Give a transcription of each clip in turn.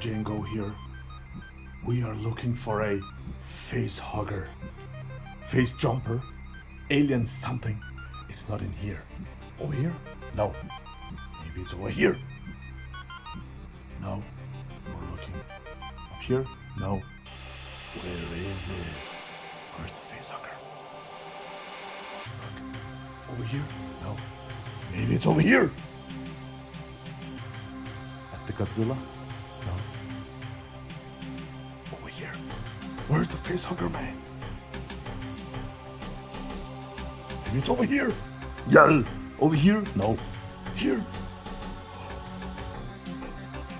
RETROCENGO here. We are looking for a face hugger, face jumper, alien something. It's not in here. Over here? No. Maybe it's over here. No. We're looking up here? No. Where is it? Where's the face hugger? Look. Over here? No. Maybe it's over here. At the Godzilla? No. Over here. Where's the face hugger, man? Maybe it's over here. Yell. Over here? No. Here.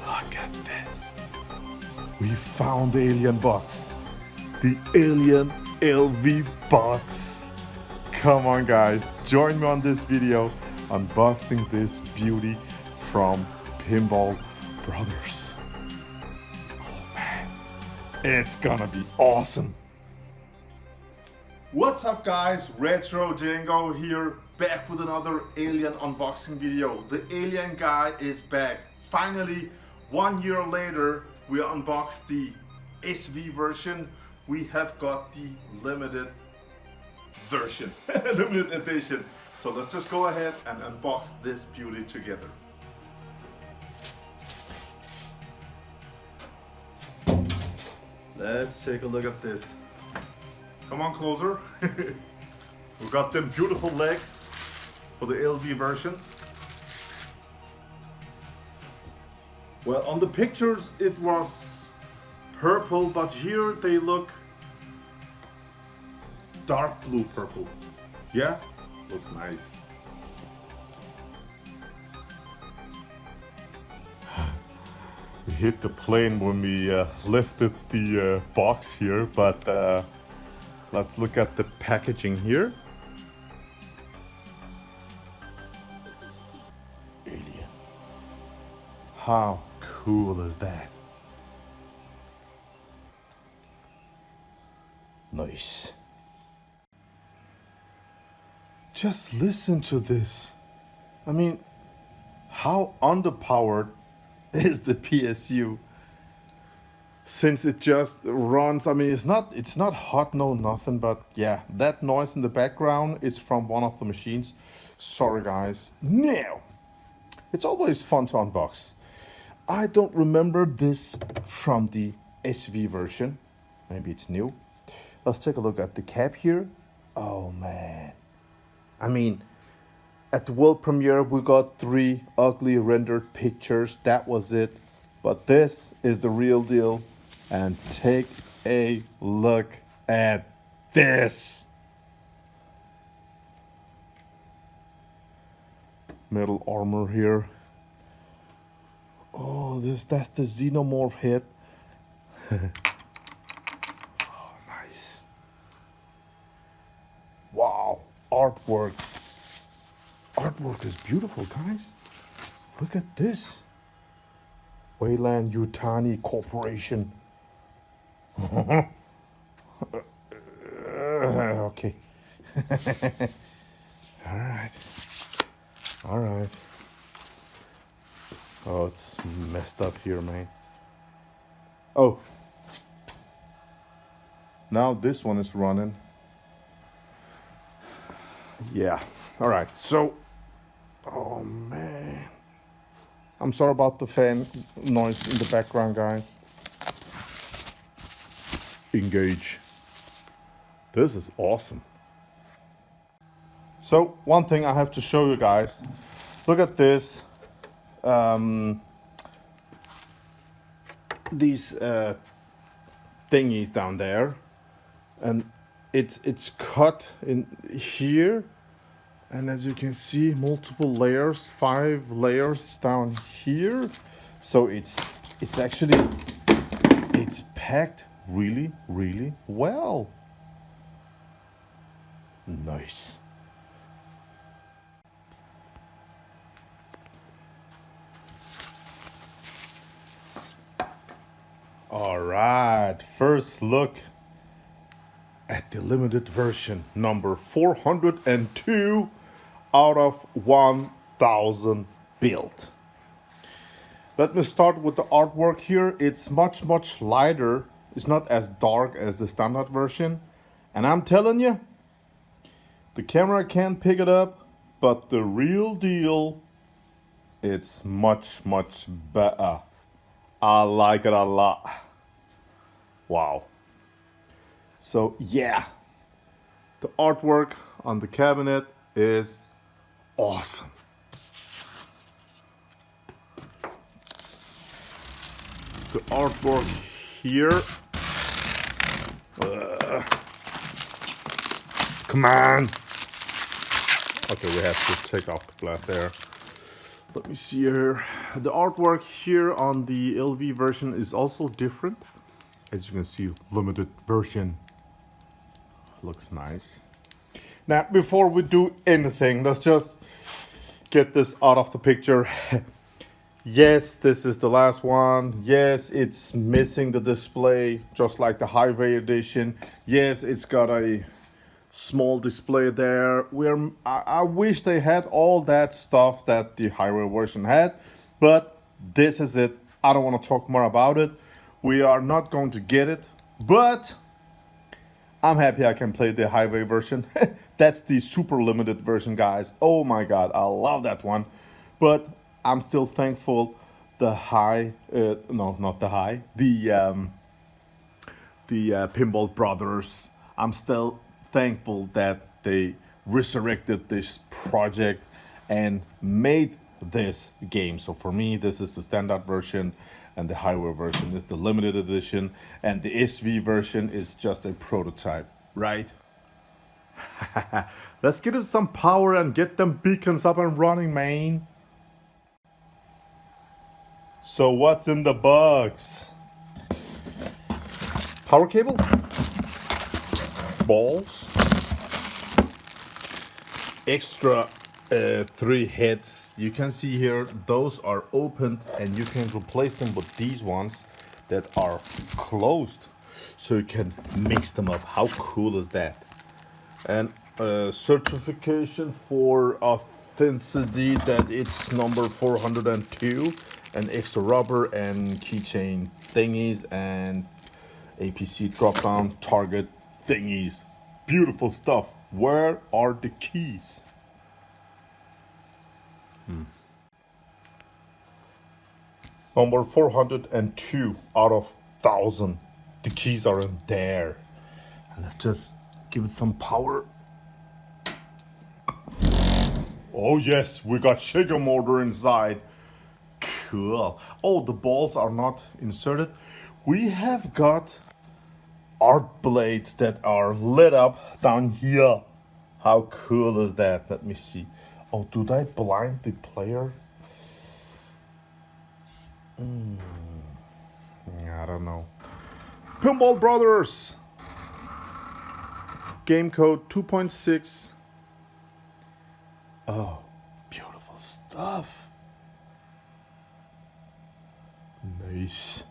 Look at this. We found the alien box. The alien LV box. Come on, guys. Join me on this video unboxing this beauty from Pinball Brothers. Oh man, it's gonna be awesome. What's up, guys? RETROCENGO here, back with another alien unboxing video. The alien guy is back. Finally, 1 year later, we unboxed the SV version. We have got the limited version, limited edition. So let's just go ahead and unbox this beauty together. Let's take a look at this. Come on closer. We've got them beautiful legs for the LV version. Well, on the pictures it was purple, but here they look dark blue purple. Yeah, looks nice. We hit the plane when we lifted the box here, but let's look at the packaging here. Alien. How cool is that? Nice. Just listen to this. I mean, how underpowered is the PSU? Since it just runs, I mean, it's not hot, no nothing, but yeah, that noise in the background is from one of the machines. Sorry guys. Now, it's always fun to unbox. I don't remember this from the SV version. Maybe it's new. Let's take a look at the cap here. Oh man. I mean, at the world premiere we got 3 ugly rendered pictures. That was it. But this is the real deal. And take a look at this. Metal armor here. Oh, that's the xenomorph head. Oh, nice. Wow, artwork. Artwork is beautiful, guys. Look at this. Wayland Yutani Corporation. Okay. All right. Oh, it's messed up here, man. Oh. Now this one is running. Yeah. All right. So, oh man. I'm sorry about the fan noise in the background, guys. Engage. This is awesome. So one thing I have to show you guys. Look at this. These thingies down there, and it's cut in here, and as you can see, multiple layers, 5 layers down here. So it's actually packed really well. Nice. All right, first look at the limited version, number 402 out of 1000 built. Let me start with the artwork here. It's much lighter. It's not as dark as the standard version. And I'm telling you, the camera can't pick it up, but the real deal, it's much better. I like it a lot. Wow. So yeah, the artwork on the cabinet is awesome. The artwork here. Come on. Okay, we have to take off the glass there. Let me see here. The artwork here on the LV version is also different. As you can see, limited version. Looks nice. Now, before we do anything, let's just get this out of the picture. Yes, this is the last one. Yes, it's missing the display, just like the Highway edition. Yes, it's got a small display there. I wish they had all that stuff that the Highway version had, but this is it. I don't want to talk more about it. We are not going to get it, but I'm happy I can play the Highway version. That's the super limited version, guys. Oh my god, I love that one. But I'm still thankful the Pinball Brothers. I'm still thankful that they resurrected this project and made this game. So for me, this is the standard version, and the Highway version is the limited edition, and the SV version is just a prototype, right? Let's get it some power and get them beacons up and running, man. So what's in the box? Power cable, balls, extra 3 heads. You can see here those are opened, and you can replace them with these ones that are closed, so you can mix them up. How cool is that? And a certification for authenticity that it's number 402, and extra rubber and keychain thingies and APC drop down target thingies. Beautiful stuff. Where are the keys? Number 402 out of 1,000. The keys are in there. And let's just give it some power. Oh yes, we got shaker motor inside. Cool. Oh, the balls are not inserted. We have got art blades that are lit up down here. How cool is that? Let me see. Oh, do they blind the player? I don't know. Pinball Brothers. Game code 2.6. Oh, beautiful stuff. Nice.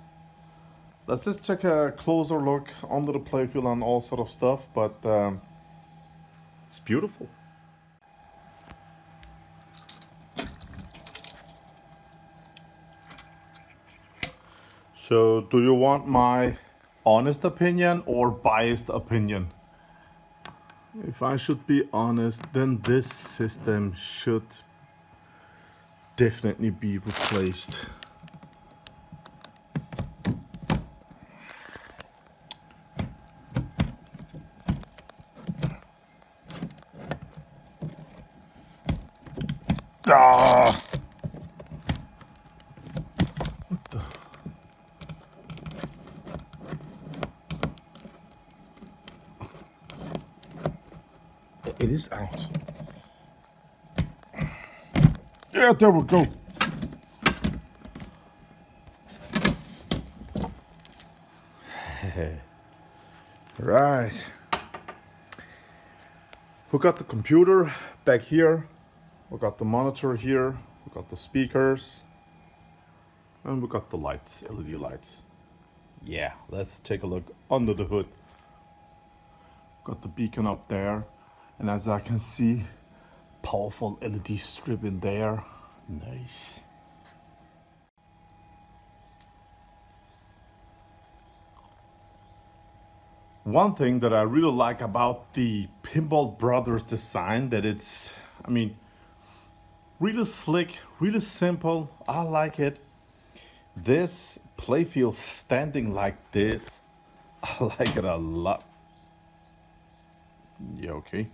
Let's just check a closer look under the playfield and all sort of stuff, but it's beautiful. So, do you want my honest opinion or biased opinion? If I should be honest, then this system should definitely be replaced. Ah! What the? It is out. Yeah, there we go. Right. We got the computer back here. We got the monitor here. We got the speakers. And we got the lights, LED lights. Yeah, let's take a look under the hood. Got the beacon up there. And as I can see, powerful LED strip in there. Nice. One thing that I really like about the Pinball Brothers design, that it's, I mean, really slick, really simple. I like it. This playfield standing like this, I like it a lot. Yeah, okay.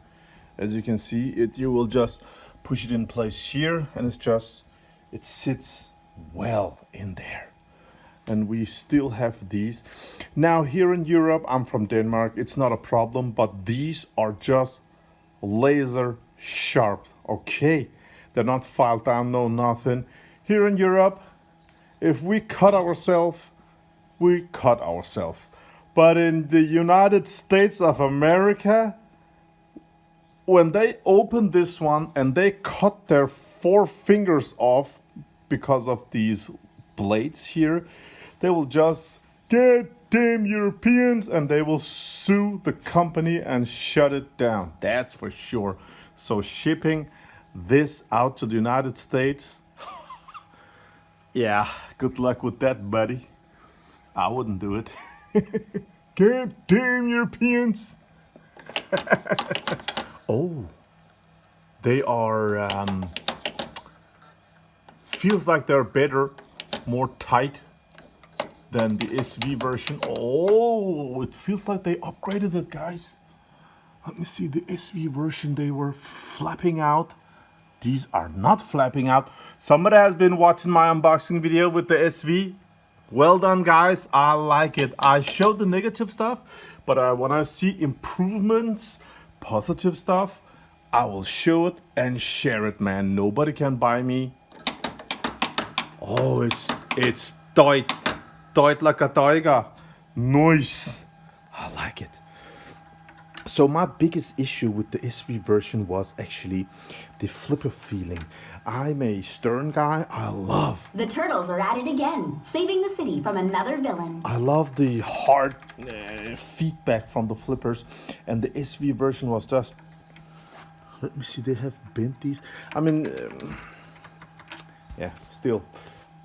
As you can see, you will just push it in place here, and it sits well in there. And we still have these. Now here in Europe, I'm from Denmark, it's not a problem, but these are just laser sharp, okay? They're not filed down, no nothing. Here in Europe, if we cut ourselves, we cut ourselves. But in the United States of America, when they open this one and they cut their 4 fingers off because of these blades here, they will just get damn Europeans and they will sue the company and shut it down. That's for sure. So shipping this out to the United States, yeah, good luck with that, buddy. I wouldn't do it. God damn Europeans. Oh, they are, feels like they're better, more tight than the SV version. Oh, it feels like they upgraded it, guys. Let me see, the SV version, they were flapping out. These are not flapping out. Somebody has been watching my unboxing video with the SV. Well done, guys. I like it. I showed the negative stuff, but when I see improvements, positive stuff, I will show it and share it, man. Nobody can buy me. Oh, it's tight like a tiger. Nice. I like it. So my biggest issue with the SV version was actually the flipper feeling. I'm a stern guy. I love. The turtles are at it again, saving the city from another villain. I love the hard feedback from the flippers, and the SV version was just. Let me see. They have bent these. I mean, yeah. Still,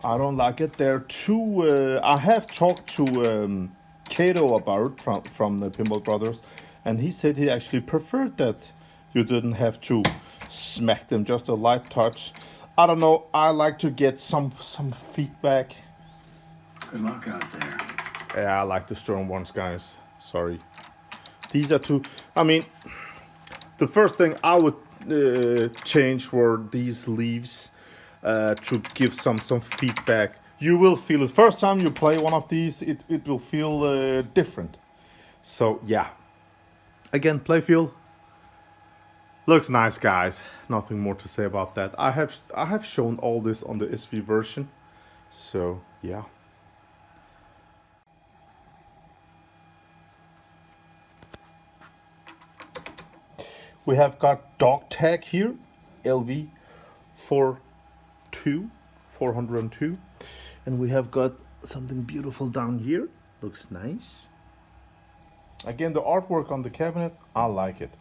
I don't like it. They're too. I have talked to Kato about from the Pinball Brothers, and he said he actually preferred that you didn't have to smack them, just a light touch. I don't know. I like to get some feedback. Good luck out there. Yeah, I like the strong ones, guys. Sorry. These are two. I mean, the first thing I would change were these leaves to give some feedback. You will feel it. First time you play one of these, it will feel different. So, yeah. Again, playfield. Looks nice, guys. Nothing more to say about that. I have shown all this on the SV version. So, yeah. We have got dog tag here, LV 402, and we have got something beautiful down here. Looks nice. Again, the artwork on the cabinet, I like it.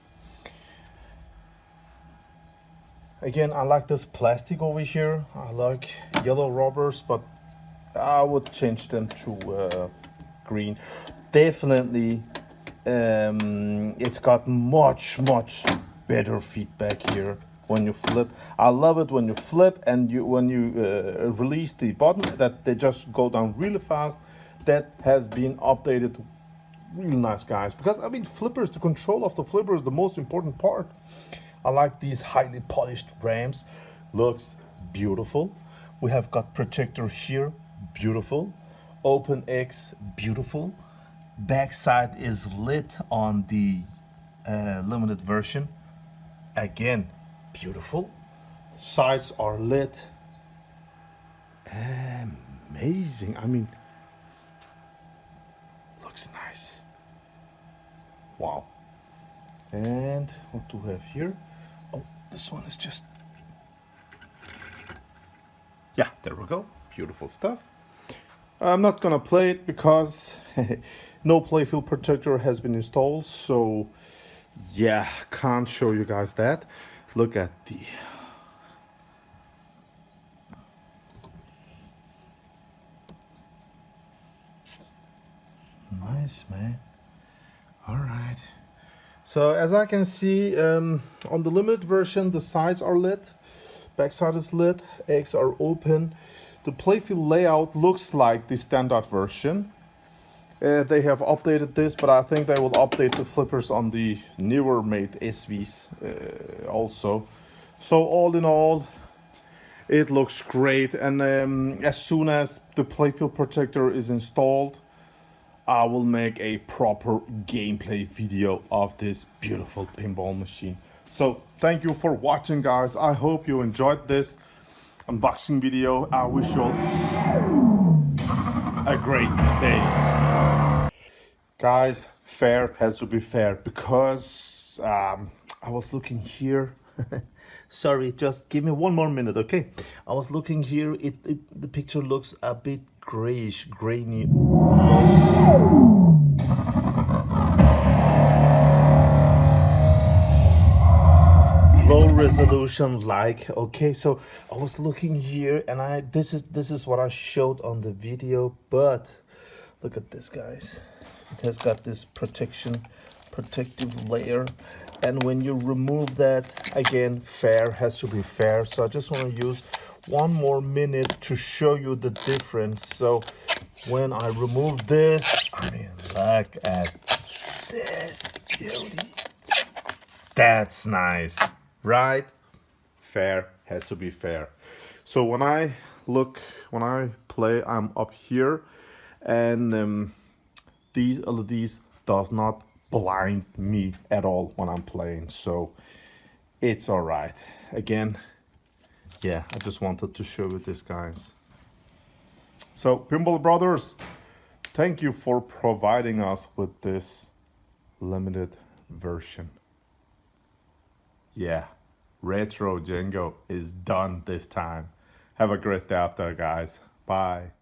Again, I like this plastic over here. I like yellow rubbers, but I would change them to green. Definitely. It's got much better feedback here when you flip. I love it when you flip and when you release the button, that they just go down really fast. That has been updated. Really nice, guys, because I mean, flippers, the control of the flipper is the most important part. I like these highly polished rams. Looks beautiful. We have got protector here, beautiful. Open X, beautiful. Backside is lit on the limited version. Again, beautiful. Sides are lit. Amazing. I mean, looks nice. Wow. And what do we have here? Oh, this one is just. Yeah, there we go. Beautiful stuff. I'm not gonna play it because no playfield protector has been installed, so yeah, can't show you guys that. Look at the nice, man. All right. So as I can see, on the limited version, the sides are lit, backside is lit, eggs are open. The playfield layout looks like the standard version. They have updated this, but I think they will update the flippers on the newer made SVs also. So all in all, it looks great. And as soon as the playfield protector is installed, I will make a proper gameplay video of this beautiful pinball machine. So thank you for watching, guys. I hope you enjoyed this unboxing video. I wish you all a great day. Guys, fair has to be fair, because I was looking here. Sorry, just give me one more minute, okay? I was looking here. The picture looks a bit grayish, grainy. Low resolution, like, okay. So I was looking here, and this is what I showed on the video. But look at this, guys. It has got this protective layer, and when you remove that, again, fair has to be fair. So I just want to use one more minute to show you the difference. So when I remove this, I mean, look at this beauty. That's nice, right? Fair has to be fair. So when I play, I'm up here, and these LEDs does not blind me at all when I'm playing, so it's all right. Again, yeah, I just wanted to show you this, guys. So Pinball Brothers, thank you for providing us with this limited version. Yeah, RETROCENGO is done this time. Have a great day out there, guys. Bye.